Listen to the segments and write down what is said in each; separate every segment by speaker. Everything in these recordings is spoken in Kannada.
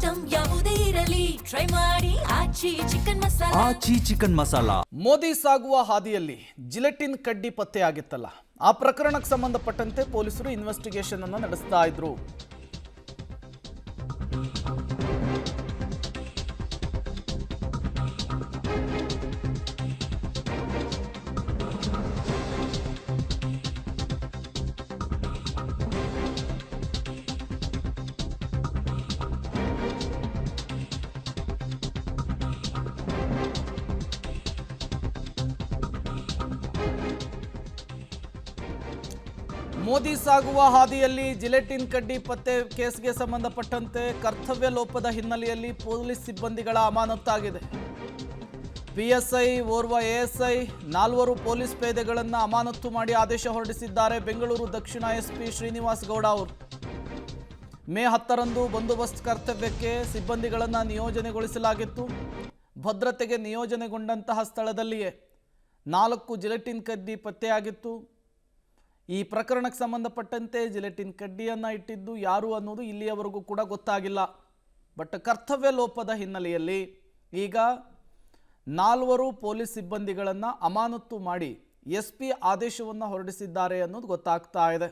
Speaker 1: ಐಟಂ ಯಾವುದೇ ಇರಲಿ ಟ್ರೈ ಮಾಡಿ ಆಚಿ ಚಿಕನ್ ಮಸಾಲಾ.
Speaker 2: ಮೋದಿ ಸಾಗುವ ಹಾದಿಯಲ್ಲಿ ಜಿಲೆಟಿನ್ ಕಡ್ಡಿ ಪತ್ತೆಯಾಗಿತ್ತಲ್ಲ, ಆ ಪ್ರಕರಣಕ್ಕೆ ಸಂಬಂಧಪಟ್ಟಂತೆ ಪೊಲೀಸರು ಇನ್ವೆಸ್ಟಿಗೇಷನ್ ಅನ್ನು ನಡೆಸ್ತಾ ಇದ್ರು. ಮೋದಿ ಸಾಗುವ ಹಾದಿಯಲ್ಲಿ ಜಿಲೆಟಿನ್ ಕಡ್ಡಿ ಪತ್ತೆ ಕೇಸ್ಗೆ ಸಂಬಂಧಪಟ್ಟಂತೆ ಕರ್ತವ್ಯ ಲೋಪದ ಹಿನ್ನೆಲೆಯಲ್ಲಿ ಪೊಲೀಸ್ ಸಿಬ್ಬಂದಿಗಳ ಅಮಾನತ್ತಾಗಿದೆ. ಪಿಎಸ್ಐ, ಓರ್ವ ಎಎಸ್ಐ, 4 ಪೊಲೀಸ್ ಪೇದೆಗಳನ್ನು ಅಮಾನತ್ತು ಮಾಡಿ ಆದೇಶ ಹೊರಡಿಸಿದ್ದಾರೆ ಬೆಂಗಳೂರು ದಕ್ಷಿಣ ಎಸ್ಪಿ ಶ್ರೀನಿವಾಸ್ ಗೌಡ ಅವರು. ಮೇ 10ರಂದು ಬಂದೋಬಸ್ತ್ ಕರ್ತವ್ಯಕ್ಕೆ ಸಿಬ್ಬಂದಿಗಳನ್ನು ನಿಯೋಜನೆಗೊಳಿಸಲಾಗಿತ್ತು. ಭದ್ರತೆಗೆ ನಿಯೋಜನೆಗೊಂಡಂತಹ ಸ್ಥಳದಲ್ಲಿಯೇ 4 ಜಿಲೆಟಿನ್ ಕಡ್ಡಿ ಪತ್ತೆಯಾಗಿತ್ತು. ಈ ಪ್ರಕರಣಕ್ಕೆ ಸಂಬಂಧಪಟ್ಟಂತೆ ಜಿಲೆಟಿನ್ ಕಡ್ಡಿಯನ್ನು ಇಟ್ಟಿದ್ದು ಯಾರು ಅನ್ನೋದು ಇಲ್ಲಿಯವರೆಗೂ ಕೂಡ ಗೊತ್ತಾಗಿಲ್ಲ. ಬಟ್ ಕರ್ತವ್ಯ ಲೋಪದ ಹಿನ್ನೆಲೆಯಲ್ಲಿ ಈಗ 4 ಪೊಲೀಸ್ ಸಿಬ್ಬಂದಿಗಳನ್ನು ಅಮಾನತ್ತು ಮಾಡಿ ಎಸ್ಪಿ ಆದೇಶವನ್ನು ಹೊರಡಿಸಿದ್ದಾರೆ ಅನ್ನೋದು ಗೊತ್ತಾಗ್ತಾ ಇದೆ.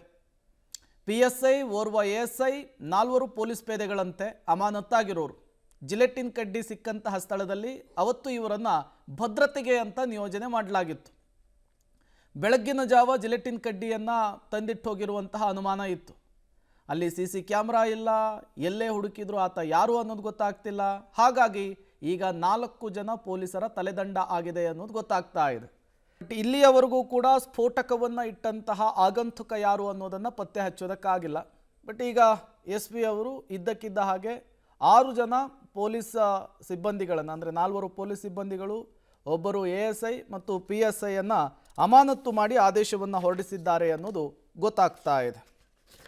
Speaker 2: ಪಿಎಸ್ಐ, ಓರ್ವ ಎಎಸ್ಐ, 4 ಪೊಲೀಸ್ ಪೇದೆಗಳಂತೆ ಅಮಾನತ್ತಾಗಿರೋರು. ಜಿಲೆಟಿನ್ ಕಡ್ಡಿ ಸಿಕ್ಕಂತಹ ಸ್ಥಳದಲ್ಲಿ ಅವತ್ತು ಇವರನ್ನು ಭದ್ರತೆಗೆ ಅಂತ ನಿಯೋಜನೆ ಮಾಡಲಾಗಿತ್ತು. ಬೆಳಗ್ಗಿನ ಜಾವ ಜಿಲೆಟಿನ್ ಕಡ್ಡಿಯನ್ನು ತಂದಿಟ್ಟು ಹೋಗಿರುವಂತಹ ಅನುಮಾನ ಇತ್ತು. ಅಲ್ಲಿ CC ಕ್ಯಾಮ್ರಾ ಇಲ್ಲ, ಎಲ್ಲೇ ಹುಡುಕಿದ್ರು ಆತ ಯಾರು ಅನ್ನೋದು ಗೊತ್ತಾಗ್ತಿಲ್ಲ. ಹಾಗಾಗಿ ಈಗ 4 ಜನ ಪೊಲೀಸರ ತಲೆದಂಡ ಆಗಿದೆ ಅನ್ನೋದು ಗೊತ್ತಾಗ್ತಾ ಇದೆ. ಬಟ್ ಇಲ್ಲಿಯವರೆಗೂ ಕೂಡ ಸ್ಫೋಟಕವನ್ನು ಇಟ್ಟಂತಹ ಆಗಂತುಕ ಯಾರು ಅನ್ನೋದನ್ನು ಪತ್ತೆ ಹಚ್ಚೋದಕ್ಕಾಗಿಲ್ಲ. ಬಟ್ ಈಗ SP ಅವರು ಇದ್ದಕ್ಕಿದ್ದ ಹಾಗೆ 6 ಜನ ಪೊಲೀಸ್ ಸಿಬ್ಬಂದಿಗಳನ್ನು, ಅಂದರೆ 4 ಪೊಲೀಸ್ ಸಿಬ್ಬಂದಿಗಳು, ಒಬ್ಬರು ASI ಮತ್ತು PSI ಅನ್ನು ಅಮಾನತ್ತು ಮಾಡಿ ಆದೇಶವನ್ನು ಹೊರಡಿಸಿದ್ದಾರೆ ಅನ್ನೋದು ಗೊತ್ತಾಗ್ತಾ ಇದೆ.